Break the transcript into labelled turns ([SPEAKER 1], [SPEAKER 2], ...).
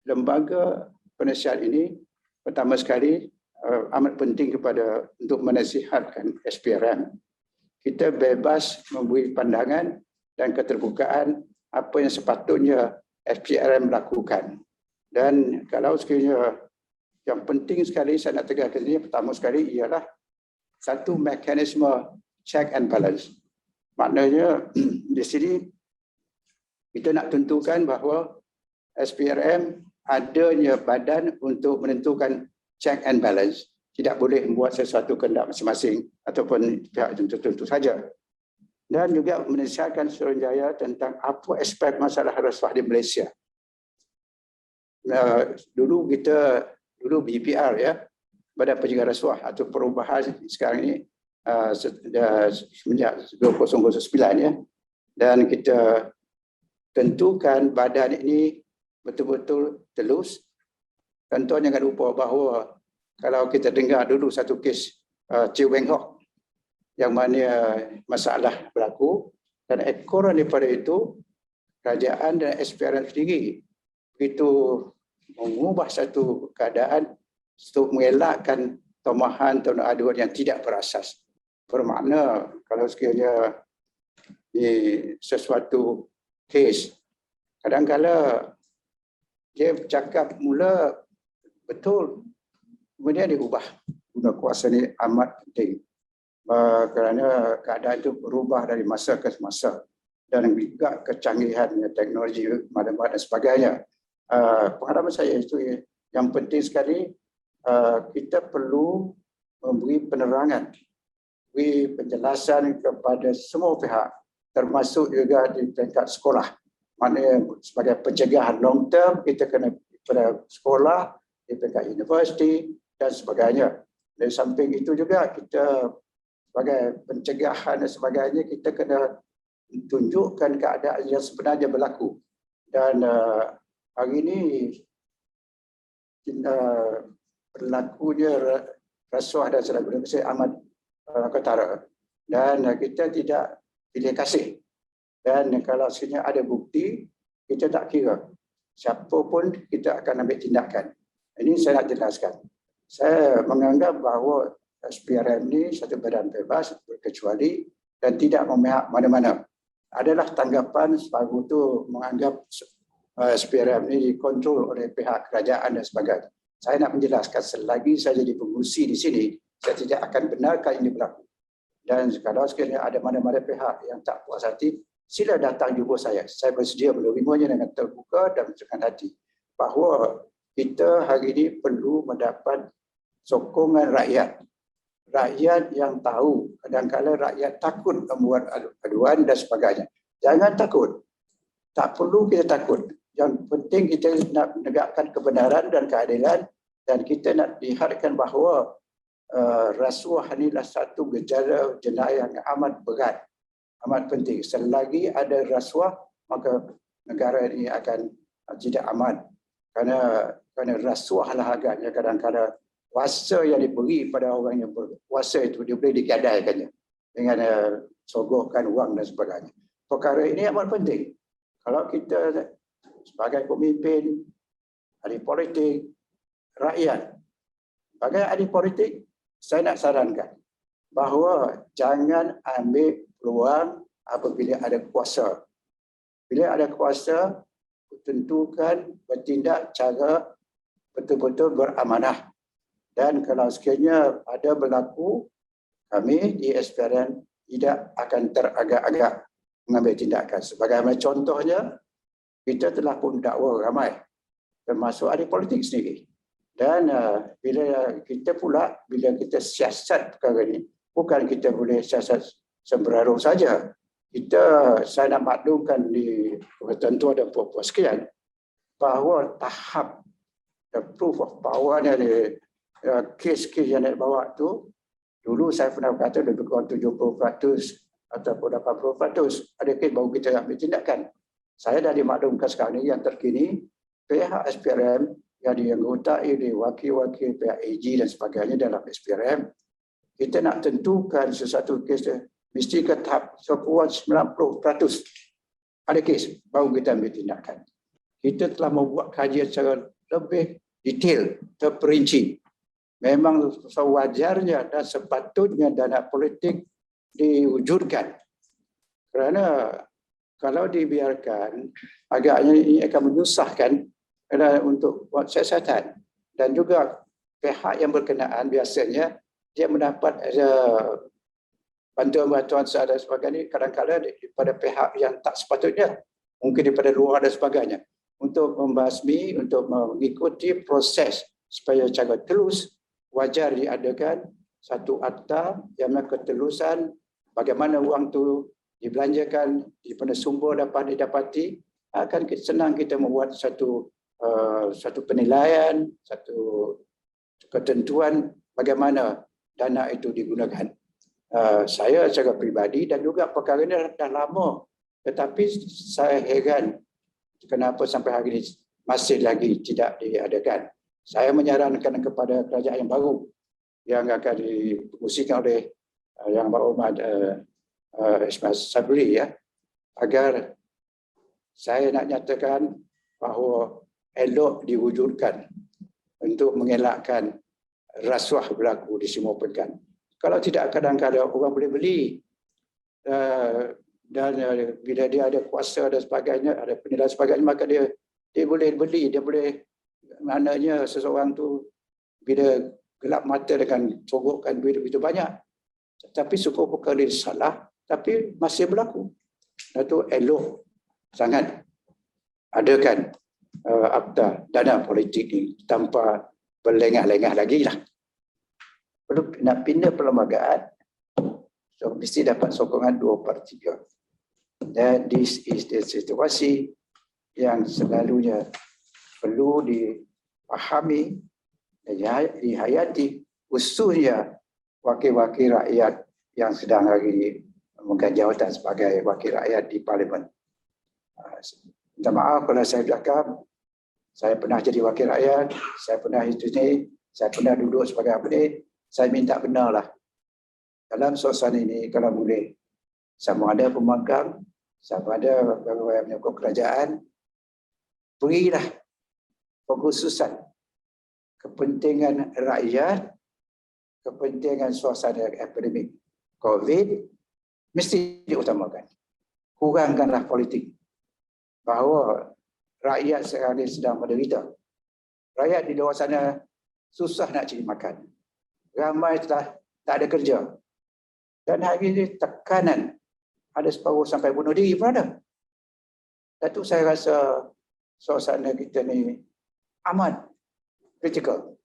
[SPEAKER 1] lembaga penasihat ini pertama sekali amat penting untuk menasihatkan SPRM. Kita bebas memberi pandangan dan keterbukaan apa yang sepatutnya SPRM lakukan. Dan kalau sekiranya yang penting sekali saya nak tegaskan ini, pertama sekali ialah satu mekanisme check and balance. Maknanya di sini kita nak tentukan bahawa SPRM adanya badan untuk menentukan check and balance. Tidak boleh membuat sesuatu kehendak masing-masing ataupun pihak tertentu saja. Dan juga menasihatkan Suruhanjaya tentang apa aspek masalah rasuah di Malaysia. Dulu BPR ya, Badan Pencegahan Rasuah atau perubahan sekarang ini semenjak 2009 ya. Dan kita tentukan badan ini betul-betul telus. Tuan jangan lupa bahawa kalau kita dengar dulu satu kes Chiu Weng Hock yang mana masalah berlaku dan ekoran daripada itu kerajaan dan SPRM sendiri begitu mengubah satu keadaan untuk mengelakkan tomahan atau aduan yang tidak berasas. Bermakna kalau sekiranya di sesuatu kes kadang-kadang dia bercakap mula betul, kemudian diubah. Guna kuasa ini amat penting kerana keadaan itu berubah dari masa ke masa dan juga kecanggihan teknologi, maklumat dan sebagainya. Pengalaman saya itu yang penting sekali, kita perlu memberi penerangan, beri penjelasan kepada semua pihak, termasuk juga di tingkat sekolah. Maknanya sebagai pencegahan long term, kita kena pada sekolah, di tingkat universiti dan sebagainya. Dari samping itu juga kita sebagai pencegahan dan sebagainya, kita kena tunjukkan keadaan yang sebenarnya berlaku. Dan hari ini berlakunya rasuah dan salah guna bersih amat ketara. Dan kita tidak pilih kasih. Dan kalau sebenarnya ada bukti, kita tak kira. Siapa pun kita akan ambil tindakan. Ini saya nak jelaskan. Saya menganggap bahawa SPRM ini satu badan bebas berkecuali dan tidak memihak mana-mana. Adalah tanggapan sebagai itu menganggap SPRM ini dikontrol oleh pihak kerajaan dan sebagainya. Saya nak menjelaskan selagi saya jadi pengurusi di sini, saya tidak akan benarkan ini berlaku. Dan kalau sekiranya ada mana-mana pihak yang tak puas hati, sila datang jumpa saya. Saya bersedia menerimanya dengan terbuka dan dengan hati. Bahawa kita hari ini perlu mendapat sokongan rakyat. Rakyat yang tahu, kadang-kadang rakyat takut membuat aduan dan sebagainya. Jangan takut. Tak perlu kita takut. Yang penting kita nak menegakkan kebenaran dan keadilan dan kita nak lihatkan bahawa rasuah inilah satu gejala jenayah yang amat berat. Amat penting. Selagi ada rasuah, maka negara ini akan tidak aman. Kerana rasuahlah agaknya kadang-kadang kuasa yang diberi pada orang yang berkuasa itu dia boleh digadaikannya dengan sogokkan wang dan sebagainya. Perkara ini amat penting. Kalau kita sebagai pemimpin, ahli politik, rakyat, sebagai ahli politik, saya nak sarankan bahawa jangan ambil peluang apabila ada kuasa. Bila ada kuasa, tentukan bertindak cara betul-betul beramanah. Dan kalau sekiranya ada berlaku, kami di SPRM tidak akan teragak-agak mengambil tindakan. Sebagaimana contohnya, kita telah pun dakwa ramai, termasuk ahli politik sendiri. Dan bila kita siasat perkara ini, bukan kita boleh siasat sembarang saja. Saya nak maklumkan di ketentuan dan pokok sekian, bahawa tahap the proof of power dari kes-kes yang nak bawa tu, dulu saya pernah berkata lebih kurang 70% ataupun 80%. Ada kes baru kita ambil tindakan. Saya dah dimaklumkan sekarang ini yang terkini, pihak SPRM yang dianggotai oleh wakil-wakil pihak AG dan sebagainya dalam SPRM, kita nak tentukan sesuatu kes mesti ke tahap sekurang 90%. Ada kes baru kita ambil tindakan. kita telah membuat kajian secara lebih detail, terperinci. Memang sewajarnya dan sepatutnya dana politik diwujudkan. Kerana kalau dibiarkan, agaknya ini akan menyusahkan untuk buat siasatan. Dan juga pihak yang berkenaan biasanya dia mendapat bantuan-bantuan dan sebagainya kadang-kadang daripada pihak yang tak sepatutnya, mungkin daripada luar dan sebagainya, untuk membasmi, untuk mengikuti proses supaya secara telus wajar diadakan satu akta yang ketelusan bagaimana wang tu dibelanjakan, di mana sumber dapat didapati, akan senang kita membuat satu penilaian, satu ketentuan bagaimana dana itu digunakan. Saya secara peribadi dan juga perkara ini dah lama, tetapi saya heran kenapa sampai hari ini masih lagi tidak diadakan. Saya menyarankan kepada kerajaan yang baru yang akan dimusikan oleh Yang Berhormat Ismail Sabri, ya, agar saya nak nyatakan bahawa elok diwujudkan untuk mengelakkan rasuah berlaku di semua pekan. Kalau tidak, kadang-kadang orang boleh beli dan bila dia ada kuasa dan sebagainya, ada penilaian sebagainya, maka dia boleh beli, dia boleh, maknanya seseorang tu bila gelap mata dengan sogokkan duit begitu banyak, tetapi syukur perkara dia salah, tapi masih berlaku. Dan itu elok sangat adakan akta dana politik ini tanpa berlengah-lengah lagi lah. Perlu nak pindah perlembagaan, so mesti dapat sokongan 2/3. Dan this is the situasi yang selalunya perlu dipahami dan dihayati, khususnya wakil-wakil rakyat yang sedang hari memegang jawatan sebagai wakil rakyat di Parlimen. Minta maaf kalau saya bercakap, saya pernah jadi wakil rakyat, saya pernah itu ni, saya pernah duduk sebagai apa ni. Saya minta benarlah dalam suasana ini, kalau boleh, sama ada pembangkang, sama ada bagaimana menyokong kerajaan, berilah pengkhususan kepentingan rakyat, kepentingan suasana epidemik COVID mesti diutamakan. Kurangkanlah politik bahawa rakyat sekarang ini sedang menderita. Rakyat di luar sana susah nak cari makan. Ramai tak ada kerja. Dan hari ini tekanan, ada separuh sampai bunuh diri pun ada. Dan itu saya rasa suasana kita ni amat kritikal.